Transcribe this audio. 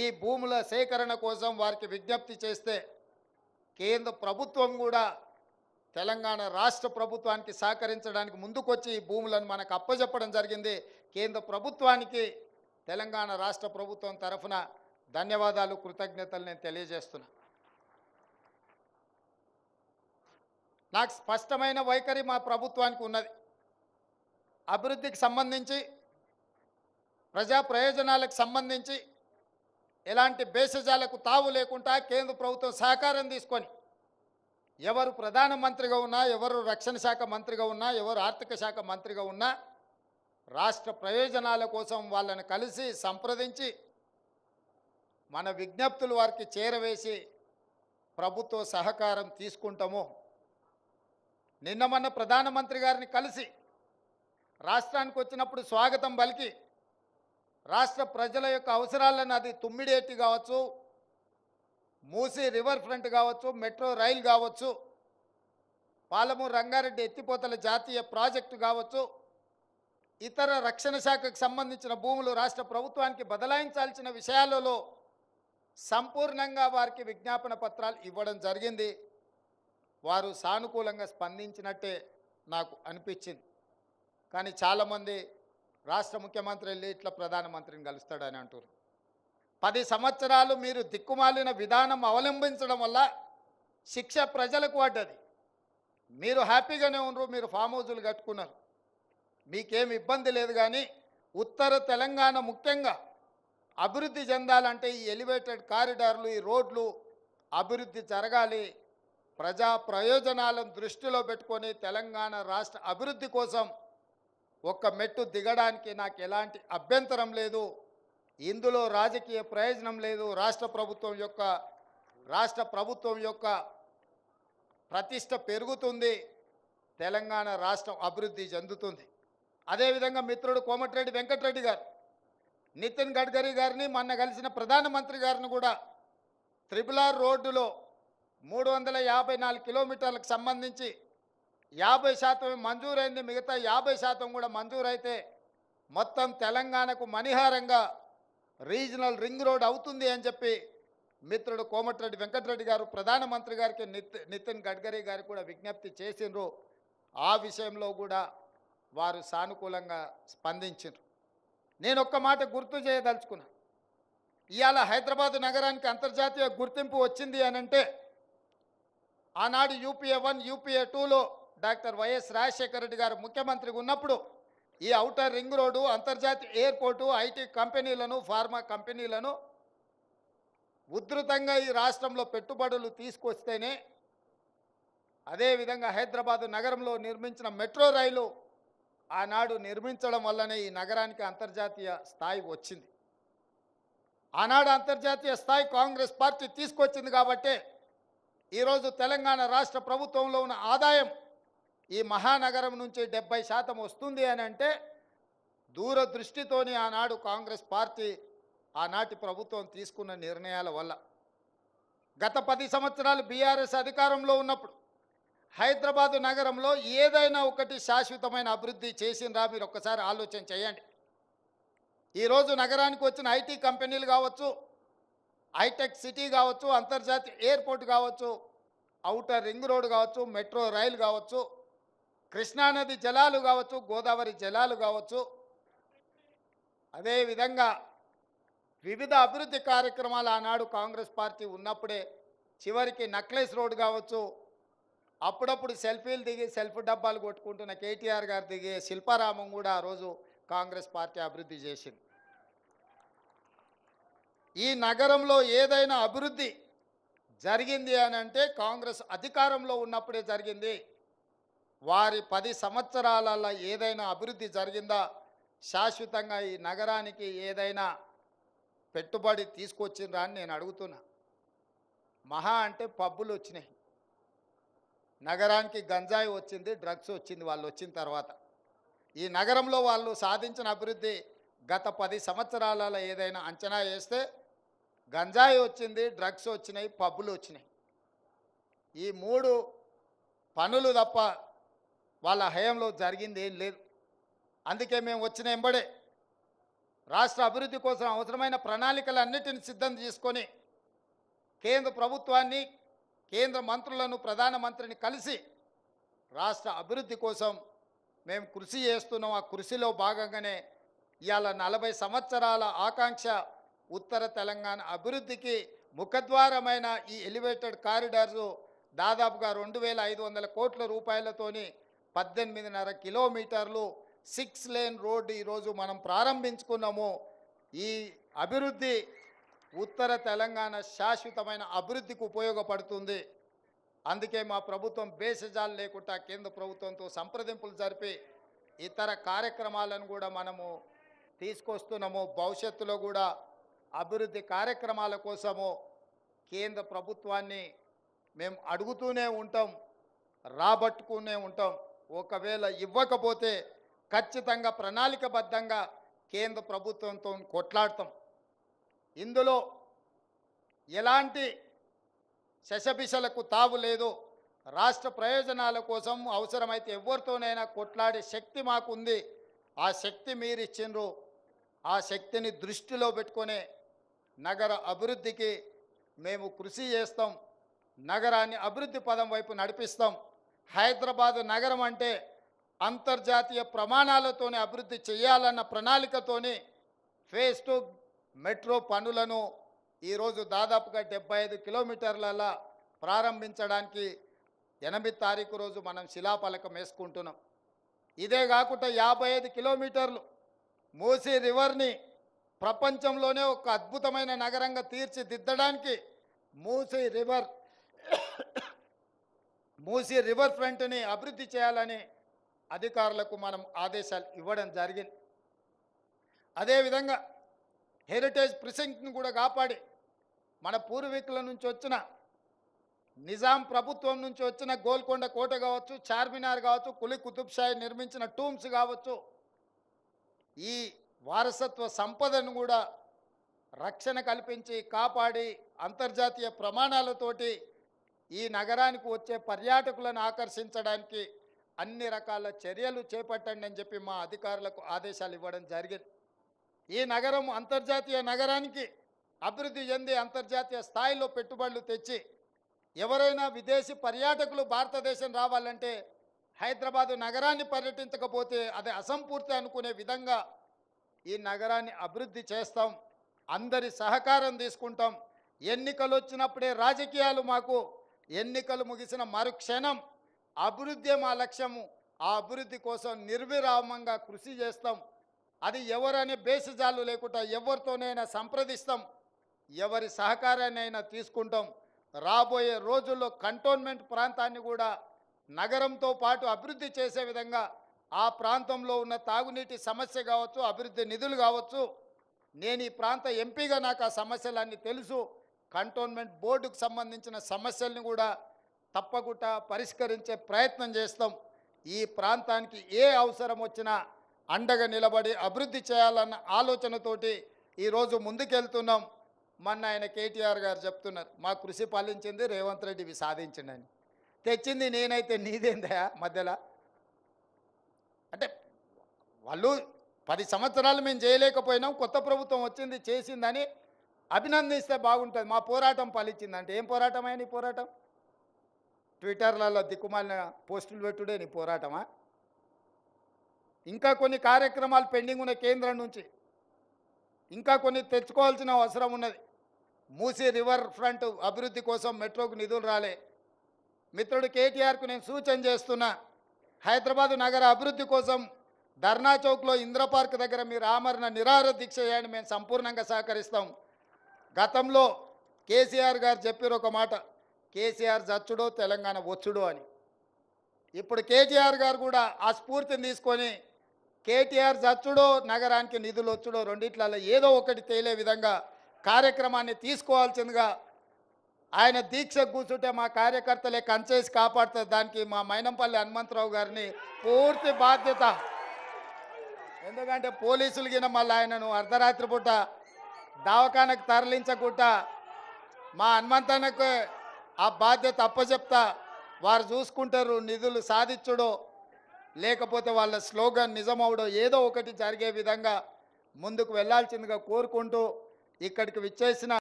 ఈ భూముల సేకరణ కోసం వారికి విజ్ఞప్తి చేస్తే కేంద్ర ప్రభుత్వం కూడా తెలంగాణ రాష్ట్ర ప్రభుత్వానికి సహకరించడానికి ముందుకొచ్చి ఈ భూములను మనకు అప్పజెప్పడం జరిగింది. కేంద్ర ప్రభుత్వానికి తెలంగాణ రాష్ట్ర ప్రభుత్వం తరఫున ధన్యవాదాలు, కృతజ్ఞతలు నేను తెలియజేస్తున్నా. నాకు స్పష్టమైన వైఖరి మా ప్రభుత్వానికి ఉన్నది. అభివృద్ధికి సంబంధించి, ప్రజా ప్రయోజనాలకు సంబంధించి ఎలాంటి భేషజాలకు తావు లేకుండా కేంద్ర ప్రభుత్వం సహకారం తీసుకొని ఎవరు ప్రధానమంత్రిగా ఉన్నా, ఎవరు రక్షణ శాఖ మంత్రిగా ఉన్నా, ఎవరు ఆర్థిక శాఖ మంత్రిగా ఉన్నా రాష్ట్ర ప్రయోజనాల కోసం వాళ్ళని కలిసి సంప్రదించి మన విజ్ఞప్తులు వారికి చేరవేసి ప్రభుత్వ సహకారం తీసుకుంటాము. నిన్న మొన్న ప్రధానమంత్రి గారిని కలిసి రాష్ట్రానికి వచ్చినప్పుడు స్వాగతం పలికి రాష్ట్ర ప్రజల యొక్క అవసరాలను, అది తుమ్మిడేటి కావచ్చు, మూసీ రివర్ ఫ్రంట్ కావచ్చు, మెట్రో రైలు కావచ్చు, పాలమూరు రంగారెడ్డి ఎత్తిపోతల జాతీయ ప్రాజెక్టు కావచ్చు, ఇతర రక్షణ శాఖకు సంబంధించిన భూములు రాష్ట్ర ప్రభుత్వానికి బదలాయించాల్సిన విషయాలలో సంపూర్ణంగా వారికి విజ్ఞాపన పత్రాలు ఇవ్వడం జరిగింది. వారు సానుకూలంగా స్పందించినట్టే నాకు అనిపించింది. కానీ చాలామంది రాష్ట్ర ముఖ్యమంత్రి వెళ్ళి ఇట్లా ప్రధానమంత్రిని కలుస్తాడని అంటారు. 10 సంవత్సరాలు మీరు దిక్కుమాలిన విధానం అవలంబించడం వల్ల శిక్ష ప్రజలకు పడ్డది. మీరు హ్యాపీగానే ఉన్నారు, మీరు ఫామ్ హౌజులు కట్టుకున్నారు, మీకేం ఇబ్బంది లేదు. కానీ ఉత్తర తెలంగాణ ముఖ్యంగా అభివృద్ధి చెందాలంటే ఈ ఎలివేటెడ్ కారిడార్లు, ఈ రోడ్లు అభివృద్ధి జరగాలి. ప్రజా ప్రయోజనాలను దృష్టిలో పెట్టుకొని తెలంగాణ రాష్ట్ర అభివృద్ధి కోసం ఒక్క మెట్టు దిగడానికి నాకు ఎలాంటి అభ్యంతరం లేదు. ఇందులో రాజకీయ ప్రయోజనం లేదు. రాష్ట్ర ప్రభుత్వం యొక్క ప్రతిష్ట పెరుగుతుంది, తెలంగాణ రాష్ట్రం అభివృద్ధి చెందుతుంది. అదేవిధంగా మిత్రుడు కోమటిరెడ్డి వెంకటరెడ్డి గారు నితిన్ గడ్కరీ గారిని మొన్న కలిసిన ప్రధానమంత్రి గారిని కూడా త్రిపులార్ రోడ్డులో 354 కిలోమీటర్లకు సంబంధించి 50% మంజూరైంది, మిగతా 50% కూడా మంజూరైతే మొత్తం తెలంగాణకు మణిహారంగా రీజనల్ రింగ్ రోడ్ అవుతుంది అని చెప్పి మిత్రుడు కోమటిరెడ్డి వెంకటరెడ్డి గారు ప్రధానమంత్రి గారికి నితిన్ గడ్కరీ గారికి కూడా విజ్ఞప్తి చేసిండ్రు. ఆ విషయంలో కూడా వారు సానుకూలంగా స్పందించారు. నేను ఒక్క మాట గుర్తు చేయదలుచుకున్నా. ఇవాళ హైదరాబాద్ నగరానికి అంతర్జాతీయ గుర్తింపు వచ్చింది అని అంటే ఆనాడు యూపీఏ 1, యూపీఏ 2లో డాక్టర్ వైఎస్ రాజశేఖర రెడ్డి గారు ముఖ్యమంత్రిగా ఉన్నప్పుడు ఈ ఔటర్ రింగ్ రోడ్డు, అంతర్జాతీయ ఎయిర్పోర్టు, ఐటీ కంపెనీలను, ఫార్మా కంపెనీలను ఉధృతంగా ఈ రాష్ట్రంలో పెట్టుబడులు తీసుకొస్తేనే, అదేవిధంగా హైదరాబాదు నగరంలో నిర్మించిన మెట్రో రైలు ఆనాడు నిర్మించడం వల్లనే ఈ నగరానికి అంతర్జాతీయ స్థాయి వచ్చింది. ఆనాడు అంతర్జాతీయ స్థాయి కాంగ్రెస్ పార్టీ తీసుకొచ్చింది కాబట్టే ఈరోజు తెలంగాణ రాష్ట్ర ప్రభుత్వంలో ఉన్న ఆదాయం ఈ మహానగరం నుంచి 70% వస్తుంది అని అంటే దూరదృష్టితోని ఆనాడు కాంగ్రెస్ పార్టీ, ఆనాటి ప్రభుత్వం తీసుకున్న నిర్ణయాల వల్ల. గత 10 సంవత్సరాలు బీఆర్ఎస్ అధికారంలో ఉన్నప్పుడు హైదరాబాదు నగరంలో ఏదైనా ఒకటి శాశ్వతమైన అభివృద్ధి చేసిండ్రా? మీరు ఒక్కసారి ఆలోచన చేయండి. ఈరోజు నగరానికి వచ్చిన ఐటీ కంపెనీలు కావచ్చు, హైటెక్ సిటీ కావచ్చు, అంతర్జాతీయ ఎయిర్పోర్ట్ కావచ్చు, ఔటర్ రింగ్ రోడ్ కావచ్చు, మెట్రో రైలు కావచ్చు, కృష్ణానది జలాలు కావచ్చు, గోదావరి జలాలు కావచ్చు, అదేవిధంగా వివిధ అభివృద్ధి కార్యక్రమాలు ఆనాడు కాంగ్రెస్ పార్టీ ఉన్నప్పుడే, చివరికి నక్లెస్ రోడ్ కావచ్చు, అప్పుడప్పుడు సెల్ఫీలు దిగి సెల్ఫ్ డబ్బాలు కొట్టుకుంటున్న కేటీఆర్ గారు దిగే శిల్పారామం కూడా ఆ రోజు కాంగ్రెస్ పార్టీ అభివృద్ధి చేసింది. ఈ నగరంలో ఏదైనా అభివృద్ధి జరిగింది అని అంటే కాంగ్రెస్ అధికారంలో ఉన్నప్పుడే జరిగింది. వారి 10 సంవత్సరాలలో ఏదైనా అభివృద్ధి జరిగిందా? శాశ్వతంగా ఈ నగరానికి ఏదైనా పెట్టుబడి తీసుకొచ్చిండ్రా అని నేను అడుగుతున్నా. మహా అంటే పబ్బులు వచ్చినాయి, నగరానికి గంజాయి వచ్చింది, డ్రగ్స్ వచ్చింది వాళ్ళు వచ్చిన తర్వాత. ఈ నగరంలో వాళ్ళు సాధించిన అభివృద్ధి గత 10 సంవత్సరాలలో ఏదైనా అంచనా వేస్తే గంజాయి వచ్చింది, డ్రగ్స్ వచ్చినాయి, పబ్బులు వచ్చినాయి. ఈ 3 పనులు తప్ప వాళ్ళ హయాంలో జరిగింది ఏం లేదు. అందుకే మేము వచ్చిన ఎంబడే రాష్ట్ర అభివృద్ధి కోసం అవసరమైన ప్రణాళికలన్నిటిని సిద్ధం చేసుకొని కేంద్ర ప్రభుత్వాన్ని, కేంద్ర మంత్రులను, ప్రధానమంత్రిని కలిసి రాష్ట్ర అభివృద్ధి కోసం మేము కృషి చేస్తున్నాం. ఆ కృషిలో భాగంగానే ఇవాళ 40 సంవత్సరాల ఆకాంక్ష ఉత్తర తెలంగాణ అభివృద్ధికి ముఖద్వారమైన ఈ ఎలివేటెడ్ కారిడార్స్ దాదాపుగా 2500 కోట్ల రూపాయలతోని 18.5 కిలోమీటర్లు 6 లేన్ రోడ్డు ఈరోజు మనం ప్రారంభించుకున్నాము. ఈ అభివృద్ధి ఉత్తర తెలంగాణ శాశ్వతమైన అభివృద్ధికి ఉపయోగపడుతుంది. అందుకే మా ప్రభుత్వం బేసజాలు లేకుండా కేంద్ర ప్రభుత్వంతో సంప్రదింపులు జరిపి ఇతర కార్యక్రమాలను కూడా మనము తీసుకొస్తున్నాము. భవిష్యత్తులో కూడా అభివృద్ధి కార్యక్రమాల కోసము కేంద్ర ప్రభుత్వాన్ని మేము అడుగుతూనే ఉంటాం, రాబట్టుకునే ఉంటాం. ఒకవేళ ఇవ్వకపోతే ఖచ్చితంగా ప్రణాళికబద్ధంగా కేంద్ర ప్రభుత్వంతో కొట్లాడతాం. ఇందులో ఎలాంటి శశబిషలకు తావు లేదు. రాష్ట్ర ప్రయోజనాల కోసం అవసరమైతే ఎవరితోనైనా కొట్లాడే శక్తి మాకుంది. ఆ శక్తి మీరు ఇచ్చిండ్రు. ఆ శక్తిని దృష్టిలో పెట్టుకునే నగర అభివృద్ధికి మేము కృషి చేస్తాం. నగరాన్ని అభివృద్ధి పదం వైపు నడిపిస్తాం. హైదరాబాదు నగరం అంటే అంతర్జాతీయ ప్రమాణాలతోనే అభివృద్ధి చేయాలన్న ప్రణాళికతోని ఫేజ్ 2 మెట్రో పనులను ఈరోజు దాదాపుగా 75 కిలోమీటర్ల ప్రారంభించడానికి 8 తారీఖు రోజు మనం శిలాఫలకం వేసుకుంటున్నాం. ఇదే కాకుండా 55 కిలోమీటర్లు మూసీ రివర్ని ప్రపంచంలోనే ఒక అద్భుతమైన నగరంగా తీర్చిదిద్దడానికి మూసీ రివర్ ఫ్రంట్ని అభివృద్ధి చేయాలని అధికారులకు మనం ఆదేశాలు ఇవ్వడం జరిగింది. అదేవిధంగా హెరిటేజ్ ప్రిసింక్ట్ని కూడా కాపాడి మన పూర్వీకుల నుంచి వచ్చిన నిజాం ప్రభుత్వం నుంచి వచ్చిన గోల్కొండ కోట కావచ్చు, చార్మినార్ కావచ్చు, కులీ కుతుబ్షాహి నిర్మించిన టూమ్స్ కావచ్చు, ఈ వారసత్వ సంపదను కూడా రక్షణ కల్పించి కాపాడి అంతర్జాతీయ ప్రమాణాలతోటి ఈ నగరానికి వచ్చే పర్యాటకులను ఆకర్షించడానికి అన్ని రకాల చర్యలు చేపట్టండి అని చెప్పి మా అధికారులకు ఆదేశాలు ఇవ్వడం జరిగింది. ఈ నగరం అంతర్జాతీయ నగరానికి అభివృద్ధి చెంది అంతర్జాతీయ స్థాయిలో పెట్టుబడులు తెచ్చి ఎవరైనా విదేశీ పర్యాటకులు భారతదేశం రావాలంటే హైదరాబాదు నగరాన్ని పర్యటించకపోతే అది అసంపూర్తి అనుకునే విధంగా ఈ నగరాన్ని అభివృద్ధి చేస్తాం. అందరి సహకారం తీసుకుంటాం. ఎన్నికలు వచ్చినప్పుడే రాజకీయాలు మాకు, ఎన్నికలు ముగిసిన మరుక్షణం అభివృద్ధి మా లక్ష్యము. ఆ అభివృద్ధి కోసం నిర్విరామంగా కృషి చేస్తాం. అది ఎవరనే బేసిజాలు లేకుండా ఎవరితోనైనా సంప్రదిస్తాం, ఎవరి సహకారాన్నైనా తీసుకుంటాం. రాబోయే రోజుల్లో కంటోన్మెంట్ ప్రాంతాన్ని కూడా నగరంతో పాటు అభివృద్ధి చేసే విధంగా ఆ ప్రాంతంలో ఉన్న తాగునీటి సమస్య కావచ్చు, అభివృద్ధి నిధులు కావచ్చు, నేను ఈ ప్రాంత ఎంపీగా నాకు ఆ సమస్యలన్నీ తెలుసు. కంటోన్మెంట్ బోర్డుకు సంబంధించిన సమస్యల్ని కూడా తప్పకుండా పరిష్కరించే ప్రయత్నం చేస్తాం. ఈ ప్రాంతానికి ఏ అవసరం వచ్చినా అండగా నిలబడి అభివృద్ధి చేయాలన్న ఆలోచనతోటి ఈరోజు ముందుకెళ్తున్నాం. మొన్న ఆయన కేటీఆర్ గారు చెప్తున్నారు, మా కృషి పాలించింది రేవంత్ రెడ్డివి సాధించిండని. తెచ్చింది నేనైతే నీదేందా మధ్యలో అంటే వాళ్ళు 10 సంవత్సరాలు మేము చేయలేకపోయినాం, కొత్త ప్రభుత్వం వచ్చింది చేసిందని అభినందిస్తే బాగుంటుంది. మా పోరాటం ఫలించిందంటే ఏం పోరాటం అయినా పోరాటం? ట్విట్టర్లలో దిక్కుమాలిన పోస్టులు పెట్టుడే నీ పోరాటమా? ఇంకా కొన్ని కార్యక్రమాలు పెండింగ్ ఉన్న కేంద్రం నుంచి ఇంకా కొన్ని తెచ్చుకోవాల్సిన అవసరం ఉన్నది. మూసీ రివర్ ఫ్రంట్ అభివృద్ధి కోసం మెట్రోకు నిధులు రాలే. మిత్రుడు కేటీఆర్కు నేను సూచన చేస్తున్నా, హైదరాబాదు నగర అభివృద్ధి కోసం ధర్నా చౌక్లో ఇందిరా పార్క్ దగ్గర మీరు ఆమరణ నిరాహార దీక్ష చేయండి, మేము సంపూర్ణంగా సహకరిస్తాం. గతంలో కేసీఆర్ గారు చెప్పారు ఒక మాట, కేసీఆర్ చచ్చుడో తెలంగాణ వచ్చుడో అని. ఇప్పుడు కేటీఆర్ గారు కూడా ఆ స్ఫూర్తిని తీసుకొని కేటీఆర్ చచ్చుడో నగరానికి నిధులు వచ్చుడో రెండిట్లలో ఏదో ఒకటి తేలే విధంగా కార్యక్రమాన్ని తీసుకోవాల్సిందిగా ఆయన దీక్ష కూర్చుంటే మా కార్యకర్తలే కంచేసి కాపాడుతుంది. దానికి మా మైనంపల్లి హనుమంతరావు గారిని పూర్తి బాధ్యత. ఎందుకంటే పోలీసులు గిన మళ్ళీ ఆయనను అర్ధరాత్రి పూట దవాఖానకు తరలించకుండా మా హనుమంతన్నకు ఆ బాధ్యత అప్పచెప్తా. వారు చూసుకుంటారు, నిధులు సాధించుడో లేకపోతే వాళ్ళ స్లోగన్ నిజమవుడో ఏదో ఒకటి జరిగే విధంగా ముందుకు వెళ్ళాల్సిందిగా కోరుకుంటూ ఇక్కడికి విచ్చేసిన